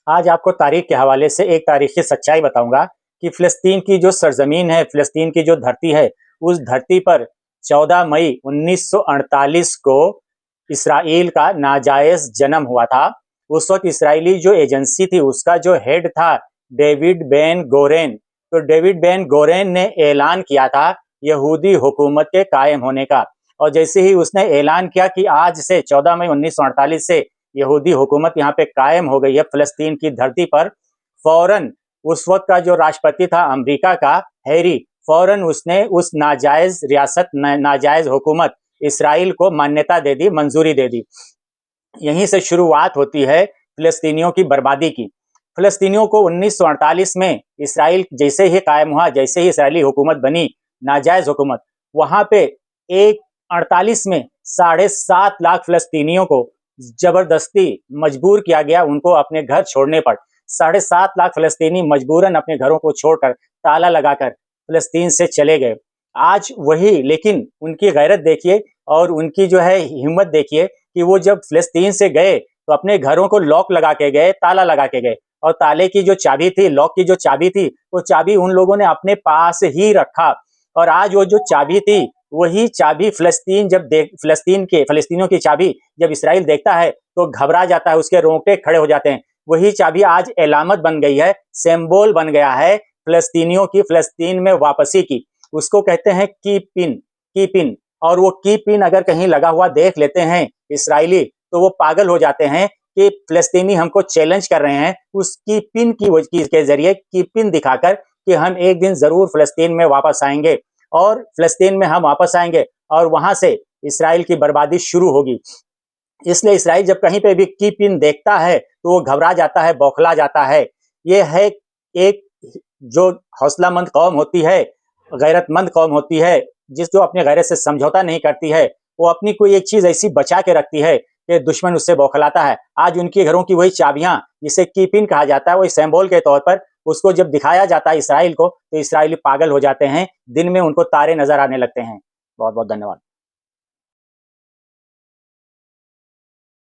आज आपको तारीख के हवाले से एक तारीखी सच्चाई बताऊंगा कि फ़िलिस्तीन की जो सरजमीन है, फ़िलिस्तीन की जो धरती है, उस धरती पर 14 मई 1948 को इसराइल का नाजायज़ जन्म हुआ था। उस वक्त इसराइली जो एजेंसी थी उसका जो हेड था डेविड बेन गोरेन। तो डेविड बेन गोरेन ने ऐलान किया था यहूदी हुकूमत के कायम होने का, और जैसे ही उसने ऐलान किया कि आज से 14 मई 1948 से यहूदी हुकूमत यहाँ पे कायम हो गई है फ़िलिस्तीन की धरती पर, फौरन उस वक्त का जो राष्ट्रपति था अमेरिका का हैरी, फौरन उसने उस नाजायज़ रियासत, नाजायज़ हुकूमत इसराइल को मान्यता दे दी, मंजूरी दे दी। यहीं से शुरुआत होती है फ़िलिस्तीनियों की बर्बादी की। फ़िलिस्तीनियों को 1948 में इसराइल जैसे ही कायम हुआ, जैसे ही इसराइली हुकूमत बनी, नाजायज़ हुकूमत, वहाँ पे 48 में 7.5 लाख फ़िलिस्तीनियों को जबरदस्ती मजबूर किया गया उनको अपने घर छोड़ने पर। 7.5 लाख फ़िलिस्तीनी मजबूरन अपने घरों को छोड़कर, ताला लगाकर फ़िलिस्तीन से चले गए। आज वही, लेकिन उनकी गैरत देखिए और उनकी जो है हिम्मत देखिए कि वो जब फ़िलिस्तीन से गए तो अपने घरों को लॉक लगा के गए, ताला लगा के गए, और ताले की जो चाबी थी, लॉक की जो चाबी थी, वो चाबी उन लोगों ने अपने पास ही रखा। और आज वो जो चाबी थी, वही चाबी फ़िलिस्तीनियों की चाबी जब इसराइल देखता है तो घबरा जाता है, उसके रोंगटे खड़े हो जाते हैं। वही चाबी आज अलामत बन गई है, सिंबल बन गया है फ़िलिस्तीनियों की फ़िलिस्तीन में वापसी की। उसको कहते हैं की पिन, की पिन। और वो की पिन अगर कहीं लगा हुआ देख लेते हैं इसराइली, तो वो पागल हो जाते हैं कि फ़िलिस्तीनी हमको चैलेंज कर रहे हैं उस की पिन के जरिए, की पिन दिखाकर कि हम एक दिन ज़रूर फ़िलिस्तीन में वापस आएंगे, और फ़िलिस्तीन में हम वापस आएंगे और वहाँ से इसराइल की बर्बादी शुरू होगी। इसलिए इसराइल जब कहीं पे भी की पिन देखता है तो वो घबरा जाता है, बौखला जाता है। ये है एक जो हौसलामंद कौम होती है, गैरतमंद कौम होती है, जो अपने गैरत से समझौता नहीं करती है, वो अपनी कोई एक चीज़ ऐसी बचा के रखती है कि दुश्मन उससे बौखलाता है। आज उनके घरों की वही चाबियाँ, जिसे की पिन कहा जाता है, वही सिंबल के तौर पर उसको जब दिखाया जाता है इसराइल को, तो इसराइली पागल हो जाते हैं, दिन में उनको तारे नज़र आने लगते हैं। बहुत-बहुत धन्यवाद।